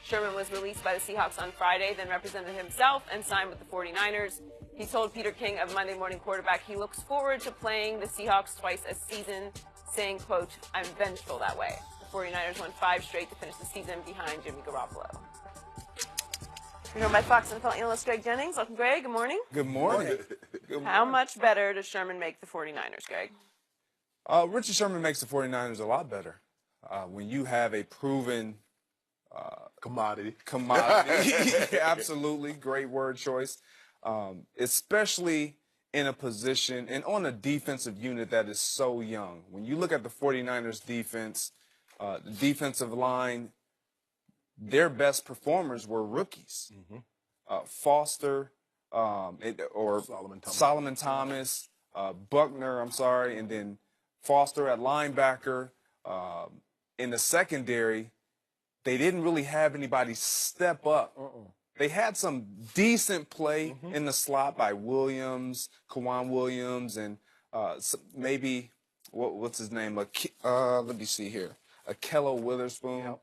Sherman was released by the Seahawks on Friday, then represented himself and signed with the 49ers. He told Peter King of Monday Morning Quarterback he looks forward to playing the Seahawks twice a season, saying, quote, "I'm vengeful that way." The 49ers won 5 straight to finish the season behind Jimmy Garoppolo. We're joined by Fox NFL analyst Gref Jennings. Welcome, Greg. Good morning. Good morning. How much better does Sherman make the 49ers, Greg? Richard Sherman makes the 49ers a lot better. When you have a proven commodity. Absolutely, great word choice, especially in a position and on a defensive unit that is so young. When you look at the 49ers defense, the defensive line, their best performers were rookies. Foster, Solomon Thomas, Buckner, and then Foster at linebacker. In the secondary, they didn't really have anybody step up. They had some decent play in the slot by Williams, Kawan Williams, and maybe, what's his name? Let me see here. Akello Witherspoon. Yep.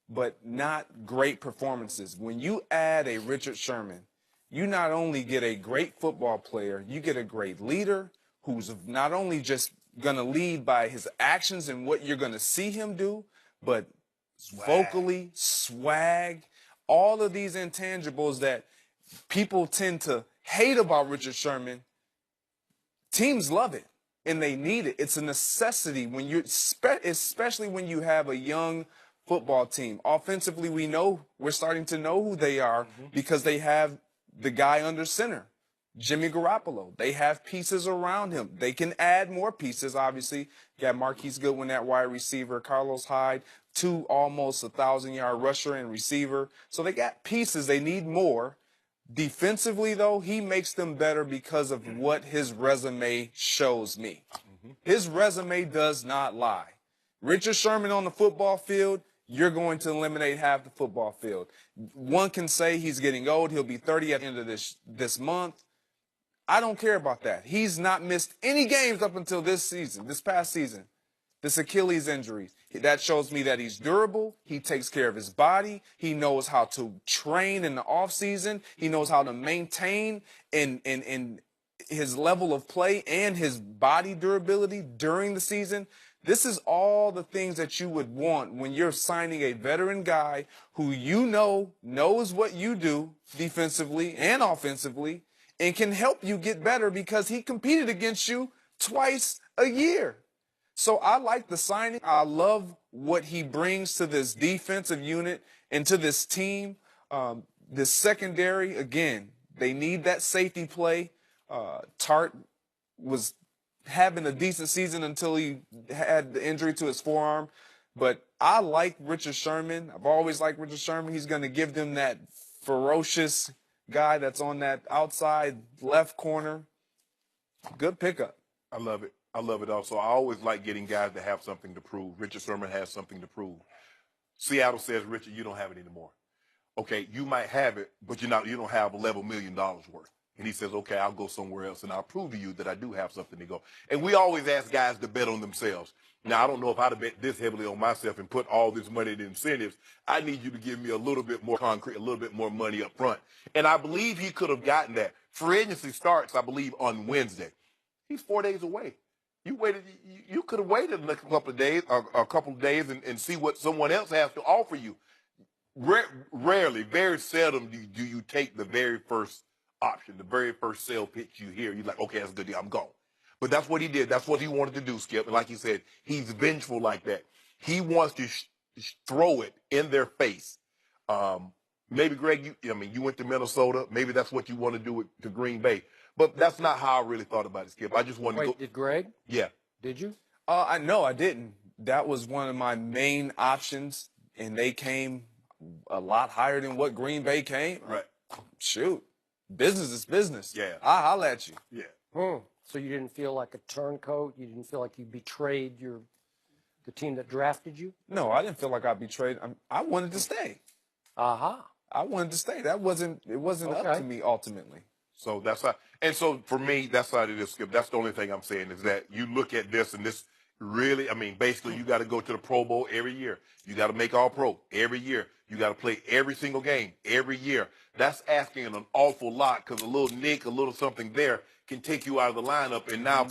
But not great performances. When you add a Richard Sherman, you not only get a great football player, you get a great leader who's not only just going to lead by his actions and what you're going to see him do, but vocally, swag, all of these intangibles that people tend to hate about Richard Sherman. Teams love it, and they need it. It's a necessity when you, especially when you have a young football team. Offensively, we're starting to know who they are because they have the guy under center, Jimmy Garoppolo. They have pieces around him. They can add more pieces, obviously. You got Marquise Goodwin, that wide receiver, Carlos Hyde, 2 almost 1,000-yard rusher and receiver. So they got pieces. They need more. Defensively, though, he makes them better because of what his resume shows me. His resume does not lie. Richard Sherman on the football field, you're going to eliminate half the football field. One can say he's getting old. He'll be 30 at the end of this month. I don't care about that. He's not missed any games up until this past season. This Achilles injury. That shows me that he's durable. He takes care of his body. He knows how to train in the offseason. He knows how to maintain in his level of play and his body durability during the season. This is all the things that you would want when you're signing a veteran guy who knows what you do defensively and offensively and can help you get better because he competed against you twice a year. So I like the signing. I love what he brings to this defensive unit and to this team. This secondary, again, they need that safety play. Tart was having a decent season until he had the injury to his forearm. But I like Richard Sherman. I've always liked Richard Sherman. He's going to give them that ferocious guy that's on that outside left corner. Good pickup. I love it. I love it also. I always like getting guys that have something to prove. Richard Sherman has something to prove. Seattle says, Richard, you don't have it anymore. Okay, you might have it, but you don't have $11 million worth. And he says, okay, I'll go somewhere else, and I'll prove to you that I do have something to go. And we always ask guys to bet on themselves. Now, I don't know if I'd have bet this heavily on myself and put all this money in incentives. I need you to give me a little bit more concrete, a little bit more money up front. And I believe he could have gotten that. Free agency starts, I believe, on Wednesday. He's 4 days away. You could have waited a couple of days and see what someone else has to offer you. Rarely, very seldom do you take the very first option, the very first sale pitch you hear. You're like, okay, that's a good deal, I'm gone. But that's what he did. That's what he wanted to do, Skip. And like he said, he's vengeful like that. He wants to throw it in their face. Maybe, Greg, you went to Minnesota. Maybe that's what you want to do to Green Bay. But that's not how I really thought about it, Skip. I just wanted to go. Did Greg? Yeah. Did you? No, I didn't. That was one of my main options, and they came a lot higher than what Green Bay came. Right. Shoot. Business is business. Yeah. I'll holler at you. Yeah. So you didn't feel like a turncoat? You didn't feel like you betrayed the team that drafted you? No, I didn't feel like I betrayed. I wanted to stay. Aha. I wanted to stay. It wasn't up to me ultimately. So that's how. And so for me, that's how it is, Skip. That's the only thing I'm saying is that you look at this, and this Really? I mean, basically, you got to go to the Pro Bowl every year. You got to make All-Pro every year. You got to play every single game every year. That's asking an awful lot because a little nick, a little something there can take you out of the lineup. And now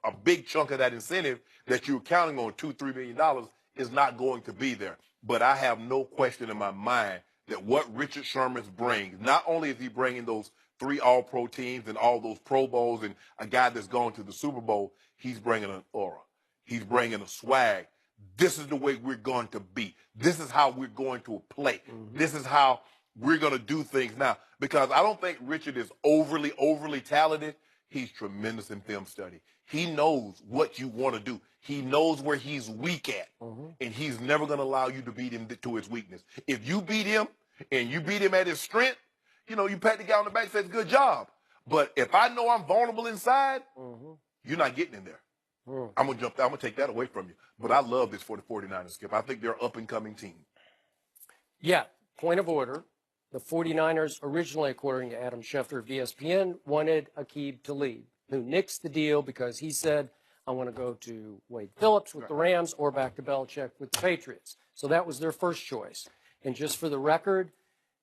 a big chunk of that incentive that you were counting on, $2-3 million, is not going to be there. But I have no question in my mind that what Richard Sherman's brings, not only is he bringing those 3 All-Pro teams and all those Pro Bowls and a guy that's gone to the Super Bowl, he's bringing an aura. He's bringing a swag. This is the way we're going to be. This is how we're going to play. This is how we're going to do things now. Because I don't think Richard is overly talented. He's tremendous in film study. He knows what you want to do. He knows where he's weak at. And he's never going to allow you to beat him to his weakness. If you beat him and you beat him at his strength, you know, you pat the guy on the back and say, good job. But if I know I'm vulnerable inside, you're not getting in there. I'm going to take that away from you. But I love this for the 49ers, Skip. I think they're an up-and-coming team. Yeah, point of order. The 49ers originally, according to Adam Schefter of ESPN, wanted Aqib Talib, who nixed the deal because he said, I want to go to Wade Phillips with the Rams or back to Belichick with the Patriots. So that was their first choice. And just for the record,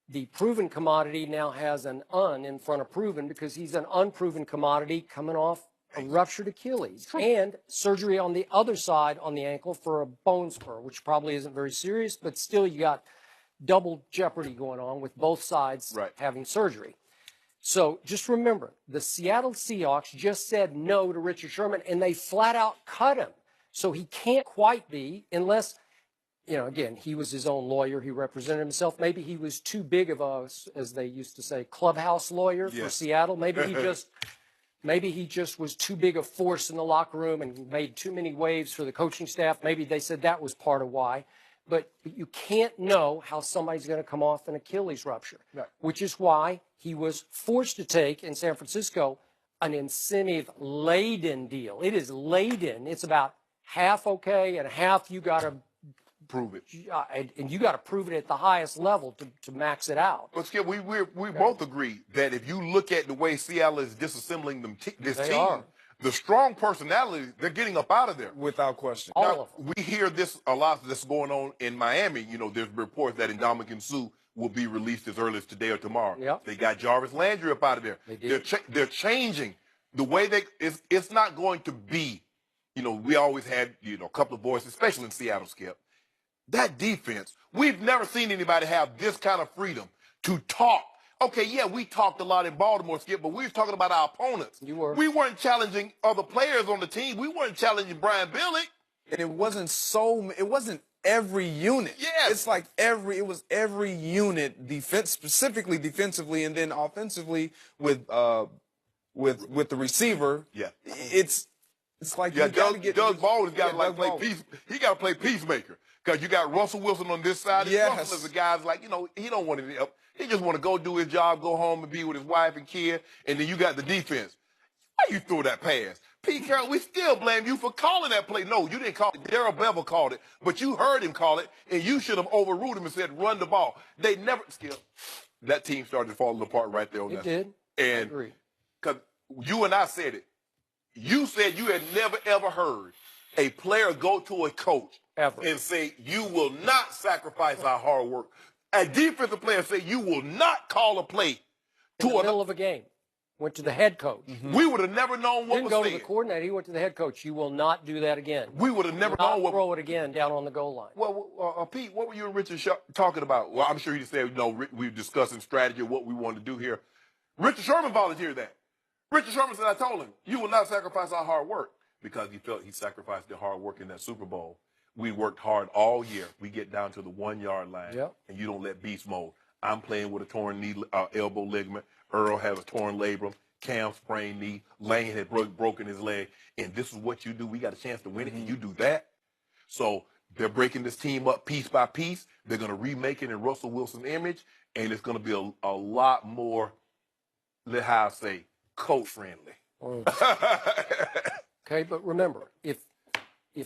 the proven commodity now has an un in front of proven because he's an unproven commodity coming off a ruptured Achilles and surgery on the other side on the ankle for a bone spur, which probably isn't very serious, but still you got double jeopardy going on with both sides having surgery. So just remember, the Seattle Seahawks just said no to Richard Sherman, and they flat out cut him. So he can't quite be, unless, you know, again, he was his own lawyer. He represented himself. Maybe he was too big of a, as they used to say, clubhouse lawyer for Seattle. Maybe he just was too big a force in the locker room and made too many waves for the coaching staff. Maybe they said that was part of why. But you can't know how somebody's going to come off an Achilles rupture, which is why he was forced to take in San Francisco an incentive-laden deal. It is laden. It's about half okay and half you got to prove it. And you got to prove it at the highest level to max it out. But Skip, we both agree that if you look at the way Seattle is disassembling this team, the strong personality, they're getting up out of there. Without question. All of them. We hear this a lot that's going on in Miami. You know, there's reports that Ndamukong Suh will be released as early as today or tomorrow. They got Jarvis Landry up out of there. They're changing the way it's not going to be. You know, we always had, you know, a couple of boys, especially in Seattle, Skip. That defense, we've never seen anybody have this kind of freedom to talk. Okay, yeah, we talked a lot in Baltimore, Skip, but we were talking about our opponents. You were. We weren't challenging other players on the team. We weren't challenging Brian Billick. And it wasn't every unit. Yes. It's like it was every unit, specifically defensively, and then offensively with the receiver. Yeah. It's like you Doug Baldwin's got to play peace. He got to play peacemaker. Because you got Russell Wilson on this side. Russell is a guy like, you know, he don't want to help. He just want to go do his job, go home and be with his wife and kid. And then you got the defense. Why you throw that pass? Pete Carroll, we still blame you for calling that play. No, you didn't call it. Darrell Bevel called it. But you heard him call it, and you should have overruled him and said, run the ball. They never, Skip, that team started falling apart right there on that. It did. And I agree. Because you and I said it. You said you had never, ever heard a player go to a coach and say, you will not sacrifice our hard work. A defensive player say, you will not call a play in the middle of a game. Went to the head coach. We would have never known what Didn't was go said. to the coordinator. He went to the head coach. You will not do that again. We would have never known what. Throw it again down on the goal line. Well, Pete, what were you and Richard talking about? Well, I'm sure he said, you know, we were discussing strategy, what we want to do here. Richard Sherman volunteered that. Richard Sherman said, I told him, you will not sacrifice our hard work, because he felt he sacrificed the hard work in that Super Bowl. We worked hard all year. We get down to the 1 yard line, and you don't let beast mode. I'm playing with a torn knee, elbow ligament. Earl has a torn labrum. Cam sprained knee. Lane had broken his leg. And this is what you do. We got a chance to win it, and you do that. So they're breaking this team up piece by piece. They're going to remake it in Russell Wilson's image, and it's going to be a lot more, how I say, coach-friendly. Okay, but remember, if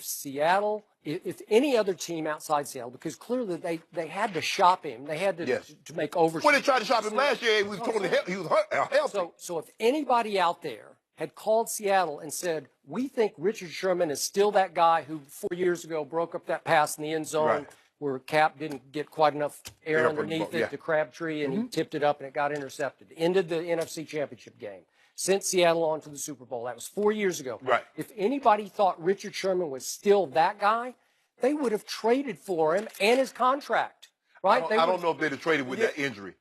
Seattle, if any other team outside Seattle, because clearly they had to shop him, they had to make overtures. When they tried to shop him last year, he was totally he was healthy. So if anybody out there had called Seattle and said, we think Richard Sherman is still that guy who 4 years ago broke up that pass in the end zone Right. where Cap didn't get quite enough air Air from the underneath ball, it yeah. to Crabtree, and he tipped it up and it got intercepted. Ended the NFC Championship game. Sent Seattle on to the Super Bowl. That was 4 years ago. Right. If anybody thought Richard Sherman was still that guy, they would have traded for him and his contract. Right? I don't know if they'd have traded with that injury.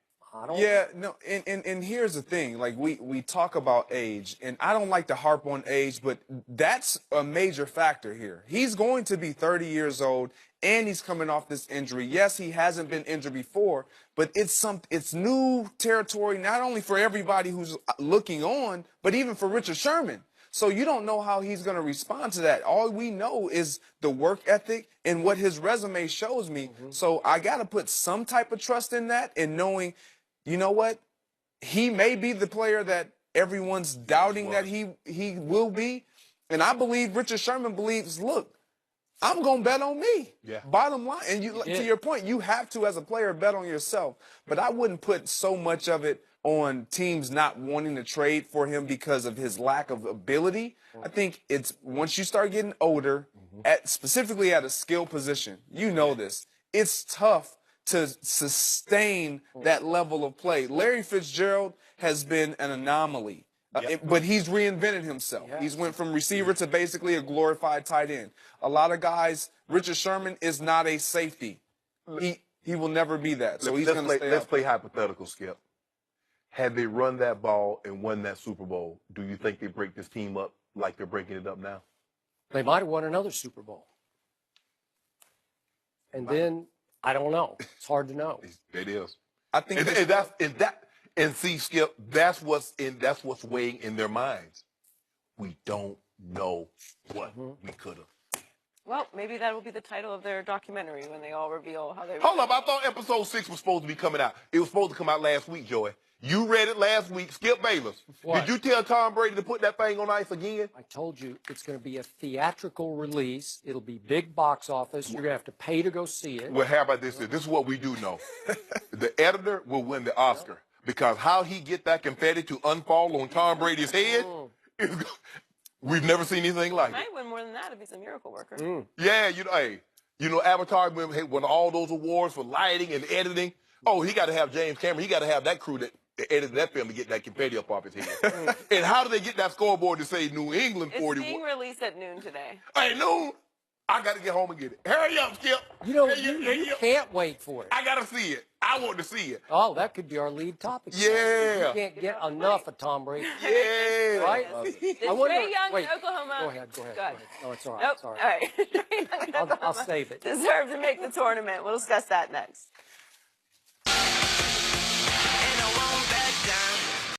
Yeah, no, and here's the thing. Like, we talk about age, and I don't like to harp on age, but that's a major factor here. He's going to be 30 years old, and he's coming off this injury. Yes, he hasn't been injured before, but it's new territory, not only for everybody who's looking on, but even for Richard Sherman. So you don't know how he's going to respond to that. All we know is the work ethic and what his resume shows me. So I got to put some type of trust in that, and knowing, you know what, he may be the player that everyone's doubting that he will be. And I believe Richard Sherman believes, look, I'm going to bet on me. Yeah. Bottom line. And to your point, you have to, as a player, bet on yourself. But I wouldn't put so much of it on teams not wanting to trade for him because of his lack of ability. I think it's once you start getting older, specifically at a skill position, you know this, it's tough to sustain that level of play. Larry Fitzgerald has been an anomaly. But he's reinvented himself. He's went from receiver to basically a glorified tight end. A lot of guys, Richard Sherman is not a safety. He will never be that. So he's going to stay Let's up. play hypothetical, Skip. Had they run that ball and won that Super Bowl, do you think they break this team up like they're breaking it up now? They might have won another Super Bowl. And then, I don't know. It's hard to know. It is. I think And see, Skip, that's what's weighing in their minds. We don't know what we could have. Well, maybe that will be the title of their documentary when they all reveal how they. Hold up, I thought episode 6 was supposed to be coming out. It was supposed to come out last week, Joey. You read it last week, Skip Bayless. What? Did you tell Tom Brady to put that thing on ice again? I told you it's going to be a theatrical release. It'll be big box office. You're going to have to pay to go see it. Well, how about this? This is what we do know. The editor will win the Oscar because how he get that confetti to unfall on Tom Brady's head, we've never seen anything like it. Might win more than that if he's a miracle worker. Yeah, Avatar won all those awards for lighting and editing. Oh, he got to have James Cameron. He got to have that crew that edited that film to get that confetti up off his head. And how do they get that scoreboard to say New England 41? It's being released at noon today. Hey, noon. I got to get home and get it. Hurry up, Skip. You know, Hey, you can't wait for it. I got to see it. I want to see it. Oh, that could be our lead topic. Yeah. You can't get enough of Tom Brady. Yeah. Right? Does I wonder- Trey Young wait, in Oklahoma? Go ahead. No, it's all right. Nope. It's all All right. right. Trey Young in I'll Oklahoma save it. deserve to make the tournament. We'll discuss that next.